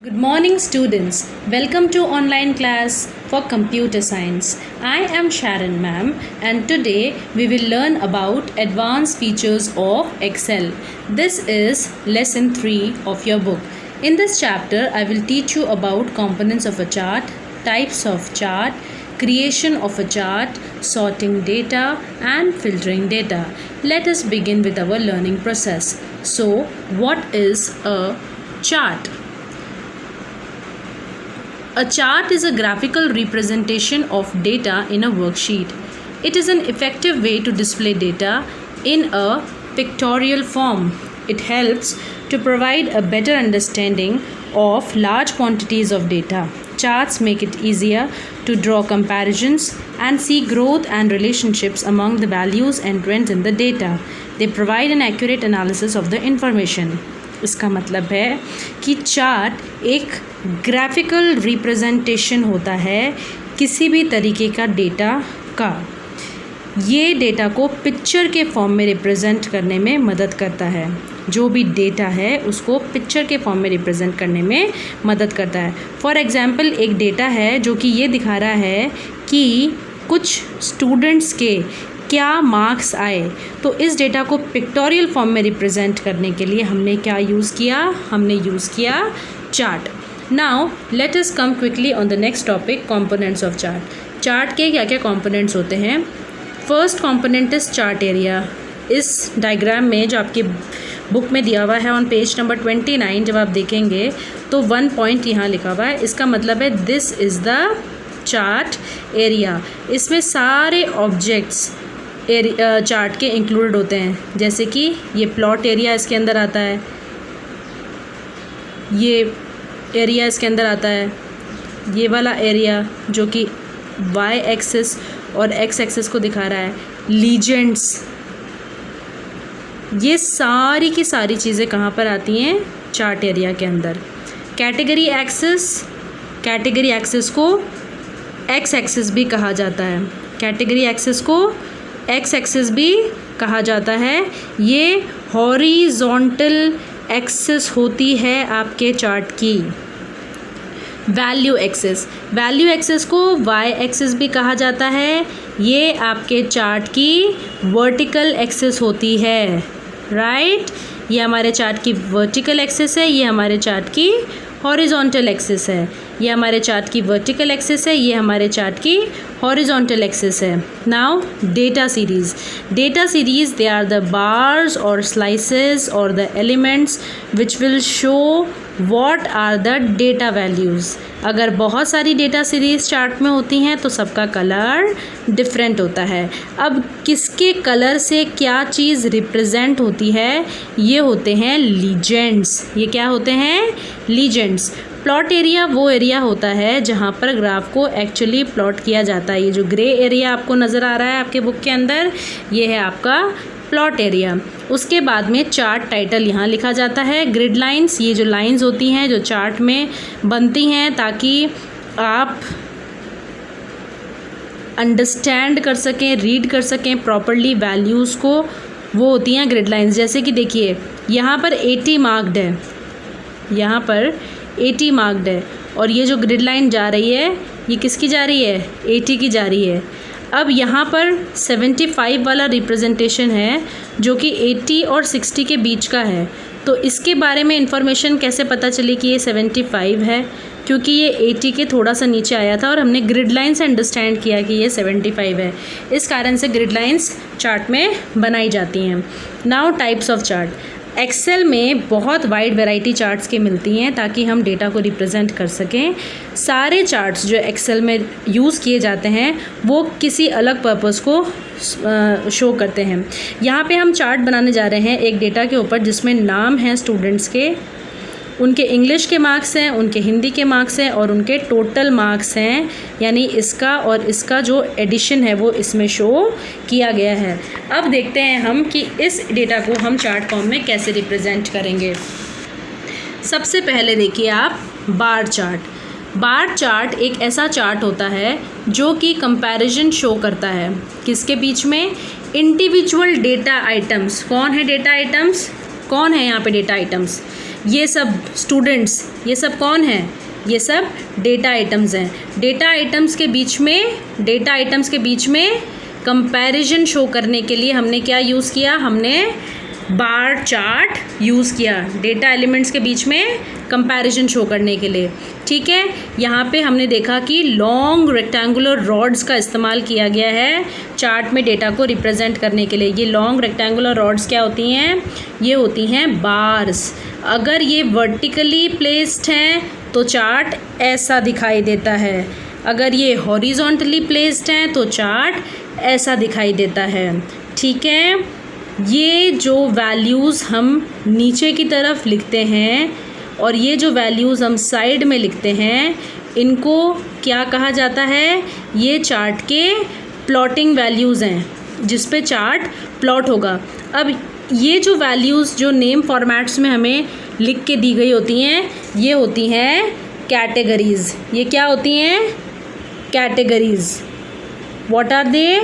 Good morning, students. Welcome to online class for computer science. I am Sharon ma'am, and today we will learn about advanced features of Excel. This is lesson 3 of your book. In this chapter, I will teach you about components of a chart, types of chart, creation of a chart, sorting data and filtering data. Let us begin with our learning process. So, what is a chart? A chart is a graphical representation of data in a worksheet. It is an effective way to display data in a pictorial form. It helps to provide a better understanding of large quantities of data. Charts make it easier to draw comparisons and see growth and relationships among the values and trends in the data. They provide an accurate analysis of the information. इसका मतलब है कि chart एक graphical representation होता है किसी भी तरीके का डेटा का। ये डेटा को पिक्चर के फॉर्म में रिप्रेजेंट करने में मदद करता है। जो भी डेटा है उसको पिक्चर के फॉर्म में रिप्रेजेंट करने में मदद करता है। फॉर एग्जांपल, एक डेटा है जो कि ये दिखा रहा है कि कुछ स्टूडेंट्स के क्या मार्क्स आए। तो इस डेटा को पिक्टोरियल फॉर्म में रिप्रेजेंट करने के लिए हमने क्या यूज़ किया? हमने यूज़ किया chart. Now let us come quickly on the next topic, components of chart. Chart के क्या क्या कंपोनेंट्स होते हैं? First component is chart area. इस डायग्राम में जो आपकी बुक में दिया हुआ है ऑन पेज नंबर 29, जब आप देखेंगे तो 1 पॉइंट यहाँ लिखा हुआ है। इसका मतलब है this is the chart area. इसमें सारे ऑब्जेक्ट्स चार्ट के इंक्लूडेड होते हैं, जैसे कि ये प्लॉट एरिया इसके अंदर आता है, ये एरिया इसके अंदर आता है, ये वाला एरिया जो कि वाई एक्सिस और एक्स एक्सिस को दिखा रहा है, लीजेंड्स, ये सारी की सारी चीज़ें कहाँ पर आती हैं? चार्ट एरिया के अंदर। कैटेगरी एक्सिस को एक्स एक्सिस भी कहा जाता है। कैटेगरी एक्सिस को एक्स एक्सिस भी कहा जाता है। ये हॉरिजॉन्टल एक्सिस होती है आपके चार्ट की। वैल्यू एक्सिस को वाई एक्सिस भी कहा जाता है। ये आपके चार्ट की वर्टिकल एक्सिस होती है, राइट? ये हमारे चार्ट की वर्टिकल एक्सिस है, ये हमारे चार्ट की हॉरिजॉन्टल एक्सिस है। ये हमारे चार्ट की वर्टिकल एक्सिस है, ये हमारे चार्ट की हॉरिजॉन्टल एक्सिस है। Now data series they are the bars और स्लाइसेस और the elements which will show what are the data values. अगर बहुत सारी डेटा सीरीज चार्ट में होती हैं तो सबका कलर डिफरेंट होता है। अब किसके कलर से क्या चीज़ रिप्रेजेंट होती है? ये होते हैं लीजेंड्स। ये क्या होते हैं? लीजेंड्स। प्लॉट एरिया वो एरिया होता है जहाँ पर ग्राफ को एक्चुअली प्लॉट किया जाता है। ये जो ग्रे एरिया आपको नज़र आ रहा है आपके बुक के अंदर, ये है आपका प्लॉट एरिया। उसके बाद में चार्ट टाइटल यहाँ लिखा जाता है। ग्रिड लाइंस, ये जो लाइंस होती हैं जो चार्ट में बनती हैं ताकि आप अंडरस्टैंड कर सकें, रीड कर सकें प्रॉपरली वैल्यूज़ को, वो होती हैं ग्रिड लाइंस। जैसे कि देखिए यहाँ पर 80 मार्क्ड है, यहाँ पर 80 मार्क्ड है, और ये जो ग्रिड लाइन जा रही है ये किसकी जा रही है? 80 की जा रही है। अब यहाँ पर 75 वाला रिप्रेजेंटेशन है जो कि 80 और 60 के बीच का है। तो इसके बारे में इंफॉर्मेशन कैसे पता चली कि ये 75 है? क्योंकि ये 80 के थोड़ा सा नीचे आया था और हमने ग्रिड लाइन से अंडरस्टैंड किया कि ये 75 है। इस कारण से ग्रिड लाइंस चार्ट में बनाई जाती हैं। Now types of chart. Excel में बहुत वाइड वैरायटी चार्ट्स की मिलती हैं ताकि हम डेटा को रिप्रेजेंट कर सकें। सारे चार्ट्स जो एक्सेल में यूज़ किए जाते हैं वो किसी अलग पर्पस को शो करते हैं। यहाँ पे हम चार्ट बनाने जा रहे हैं एक डेटा के ऊपर जिसमें नाम हैं स्टूडेंट्स के, उनके इंग्लिश के मार्क्स हैं, उनके हिंदी के मार्क्स हैं और उनके टोटल मार्क्स हैं, यानी इसका और इसका जो एडिशन है वो इसमें शो किया गया है। अब देखते हैं हम कि इस डेटा को हम चार्ट फॉर्म में कैसे रिप्रेजेंट करेंगे। सबसे पहले देखिए आप बार चार्ट एक ऐसा चार्ट होता है जो कि कंपैरिजन शो करता है किसके बीच में? Individual data items. कौन है डेटा आइटम्स? कौन है यहाँ पे डेटा आइटम्स? ये सब स्टूडेंट्स, ये सब कौन है? ये सब डेटा आइटम्स हैं। डेटा आइटम्स के बीच में कंपैरिजन शो करने के लिए हमने क्या यूज़ किया? हमने बार चार्ट यूज़ किया डेटा एलिमेंट्स के बीच में कंपैरिजन शो करने के लिए। ठीक है, यहाँ पे हमने देखा कि लॉन्ग रेक्टेंगुलर रॉड्स का इस्तेमाल किया गया है चार्ट में डेटा को रिप्रेजेंट करने के लिए। ये लॉन्ग रेक्टेंगुलर रॉड्स क्या होती हैं? ये होती हैं बार्स। अगर ये वर्टिकली प्लेस्ड हैं तो चार्ट ऐसा दिखाई देता है, अगर ये हॉरिजॉन्टली प्लेस्ड हैं तो चार्ट ऐसा दिखाई देता है। ठीक है, ये जो वैल्यूज़ हम नीचे की तरफ लिखते हैं और ये जो वैल्यूज़ हम साइड में लिखते हैं, इनको क्या कहा जाता है? ये चार्ट के प्लॉटिंग वैल्यूज़ हैं जिस पे चार्ट प्लॉट होगा। अब ये जो वैल्यूज़ जो नेम फॉर्मेट्स में हमें लिख के दी गई होती हैं, ये होती हैं कैटेगरीज़। ये क्या होती हैं? Categories. What are they?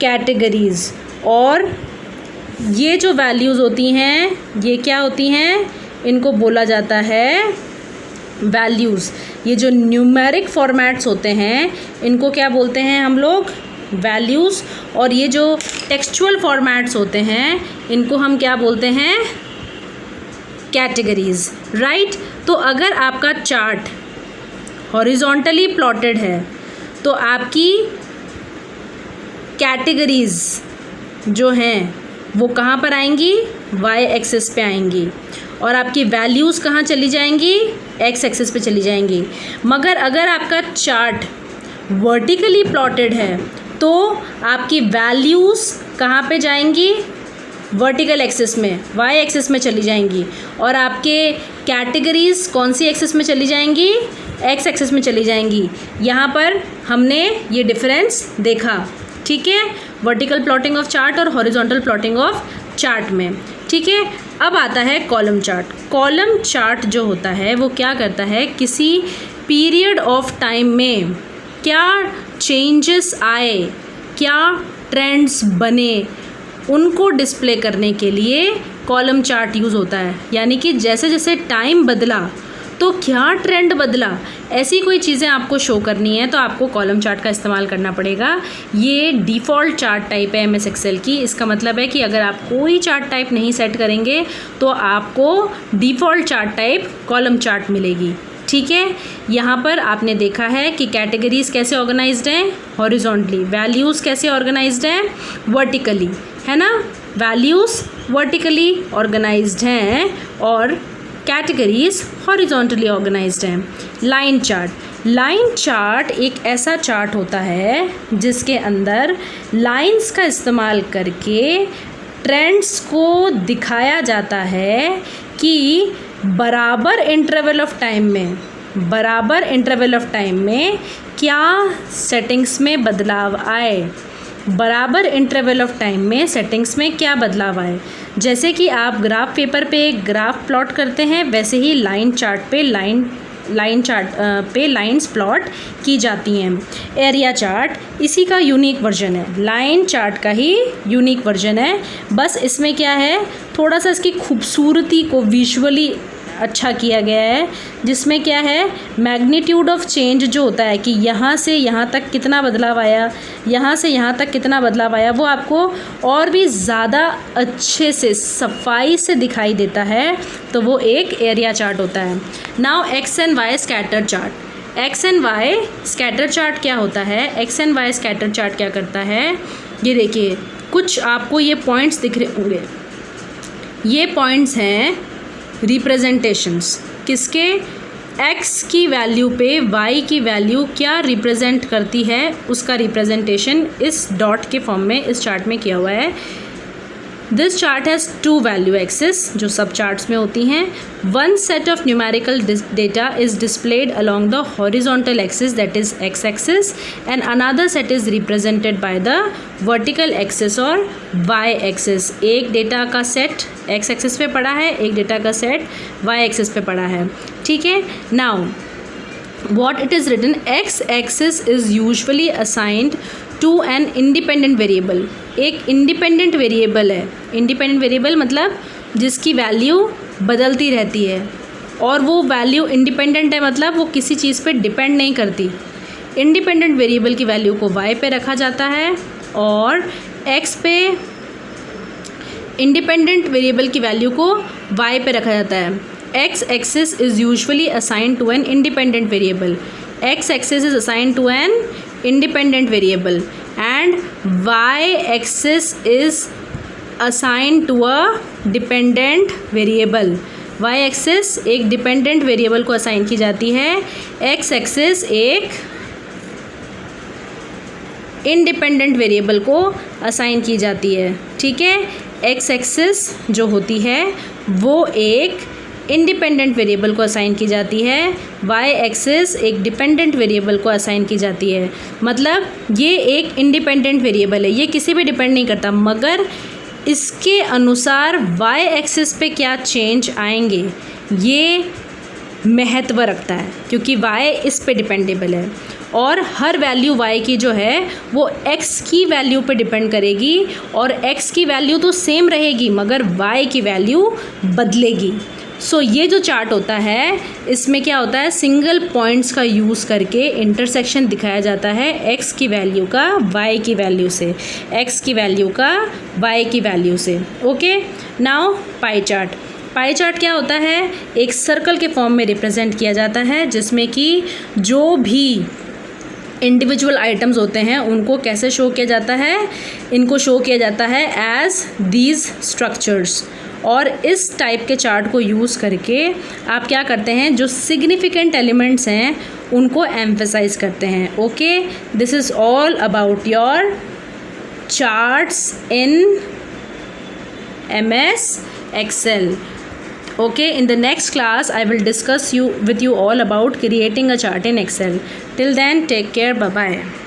Categories. और ये जो वैल्यूज़ होती हैं, ये क्या होती हैं? इनको बोला जाता है वैल्यूज़। ये जो न्यूमेरिक फॉर्मेट्स होते हैं, इनको क्या बोलते हैं हम लोग? वैल्यूज़। और ये जो टेक्सचुअल फॉर्मेट्स होते हैं, इनको हम क्या बोलते हैं? कैटेगरीज़। राइट। तो अगर आपका चार्ट हॉरिजॉन्टली प्लॉटेड है तो आपकी कैटेगरीज़ जो हैं वो कहाँ पर आएंगी? वाई एक्सिस पे आएंगी। और आपकी वैल्यूज़ कहाँ चली जाएंगी? एक्स एक्सिस पे चली जाएंगी। मगर अगर आपका चार्ट वर्टिकली प्लॉटेड है तो आपकी वैल्यूज़ कहाँ पे जाएंगी? वर्टिकल एक्सिस में, वाई एक्सिस में चली जाएंगी। और आपके कैटेगरीज़ कौन सी एक्सिस में चली जाएंगी? एक्स एक्सिस में चली जाएंगी। यहाँ पर हमने ये डिफरेंस देखा। ठीक है, वर्टिकल प्लॉटिंग ऑफ चार्ट और हॉरिजॉन्टल प्लॉटिंग ऑफ चार्ट में। ठीक है, अब आता है कॉलम चार्ट। कॉलम चार्ट जो होता है वो क्या करता है? किसी पीरियड ऑफ टाइम में क्या चेंजेस आए, क्या ट्रेंड्स बने, उनको डिस्प्ले करने के लिए कॉलम चार्ट यूज़ होता है। यानी कि जैसे जैसे टाइम बदला तो क्या ट्रेंड बदला, ऐसी कोई चीज़ें आपको शो करनी है तो आपको कॉलम चार्ट का इस्तेमाल करना पड़ेगा। ये डिफ़ॉल्ट चार्ट टाइप है MS एक्सेल की। इसका मतलब है कि अगर आप कोई चार्ट टाइप नहीं सेट करेंगे तो आपको default chart type column chart मिलेगी। ठीक है, यहाँ पर आपने देखा है कि कैटेगरीज़ कैसे ऑर्गेनाइज्ड हैं? हॉरिजॉन्टली। वैल्यूज़ कैसे ऑर्गेनाइज्ड हैं? वर्टिकली, है ना? वैल्यूज़ वर्टिकली ऑर्गेनाइज्ड हैं और कैटेगरीज हॉरिजॉन्टली ऑर्गेनाइज्ड हैं। Line chart. लाइन चार्ट एक ऐसा चार्ट होता है जिसके अंदर लाइंस का इस्तेमाल करके ट्रेंड्स को दिखाया जाता है कि बराबर इंटरवल ऑफ टाइम में क्या सेटिंग्स में बदलाव आए। बराबर इंटरवल ऑफ टाइम में सेटिंग्स में क्या बदलाव आए। जैसे कि आप ग्राफ पेपर पे एक ग्राफ प्लॉट करते हैं, वैसे ही लाइन चार्ट पे लाइंस प्लॉट की जाती हैं। एरिया चार्ट इसी का यूनिक वर्जन है, लाइन चार्ट का ही यूनिक वर्जन है। बस इसमें क्या है, थोड़ा सा इसकी खूबसूरती को विजुअली अच्छा किया गया है, जिसमें क्या है, मैग्नीट्यूड ऑफ चेंज जो होता है कि यहाँ से यहाँ तक कितना बदलाव आया, यहाँ से यहाँ तक कितना बदलाव आया, वो आपको और भी ज़्यादा अच्छे से सफाई से दिखाई देता है। तो वो एक एरिया चार्ट होता है। Now X and Y scatter chart. X and Y scatter chart क्या होता है? X and Y scatter chart क्या करता है? ये देखिए, कुछ आपको ये पॉइंट्स दिख रहे होंगे। ये पॉइंट्स हैं रिप्रेजेंटेशंस किसके? एक्स की वैल्यू पे वाई की वैल्यू क्या रिप्रेजेंट करती है, उसका रिप्रेजेंटेशन इस डॉट के फॉर्म में इस चार्ट में किया हुआ है। This chart has 2 value axis जो सब चार्ट्स में होती हैं। One set of numerical data is displayed along the horizontal axis that is x axis and another set is represented by the vertical axis और वाई एक्सिस। एक data का set x axis पे पड़ा है, एक डेटा का set Y axis पे पड़ा है। ठीक है, now what it is written, x axis is usually assigned to an independent variable। एक इंडिपेंडेंट वेरिएबल है। इंडिपेंडेंट वेरिएबल मतलब जिसकी वैल्यू बदलती रहती है और वो वैल्यू इंडिपेंडेंट है, मतलब वो किसी चीज़ पे डिपेंड नहीं करती। इंडिपेंडेंट वेरिएबल की वैल्यू को y पे रखा जाता है और x पे इंडिपेंडेंट वेरिएबल की वैल्यू को y पे रखा जाता है। x axis is usually assigned to an independent variable. x axis is assigned to an independent variable and y axis is assigned to a dependent variable। y axis एक dependent variable को assign की जाती है, x axis एक independent variable को assign की जाती है। ठीक है, x axis जो होती है वो एक इंडिपेंडेंट वेरिएबल को असाइन की जाती है, y एक्सिस एक डिपेंडेंट वेरिएबल को असाइन की जाती है। मतलब ये एक इंडिपेंडेंट वेरिएबल है, ये किसी पे डिपेंड नहीं करता, मगर इसके अनुसार y एक्सिस पे क्या चेंज आएंगे ये महत्व रखता है, क्योंकि y इस पे डिपेंडेबल है और हर वैल्यू y की जो है वो x की वैल्यू पे डिपेंड करेगी और x की वैल्यू तो सेम रहेगी मगर y की वैल्यू बदलेगी। सो ये जो चार्ट होता है इसमें क्या होता है, सिंगल पॉइंट्स का यूज़ करके इंटरसेक्शन दिखाया जाता है x की वैल्यू का y की वैल्यू से, x की वैल्यू का y की वैल्यू से। Okay, now pie chart. Pie chart क्या होता है, एक सर्कल के फॉर्म में रिप्रेजेंट किया जाता है जिसमें कि जो भी इंडिविजुअल आइटम्स होते हैं उनको कैसे शो किया जाता है, इनको शो किया जाता है एज दीज स्ट्रक्चर्स। और इस टाइप के चार्ट को यूज़ करके आप क्या करते हैं, जो सिग्निफिकेंट एलिमेंट्स हैं उनको एम्फेसाइज करते हैं। Okay, this is all about your charts in MS Excel. Okay, in the next class I will discuss with you all about creating a chart in Excel. Till then, take care. Bye bye.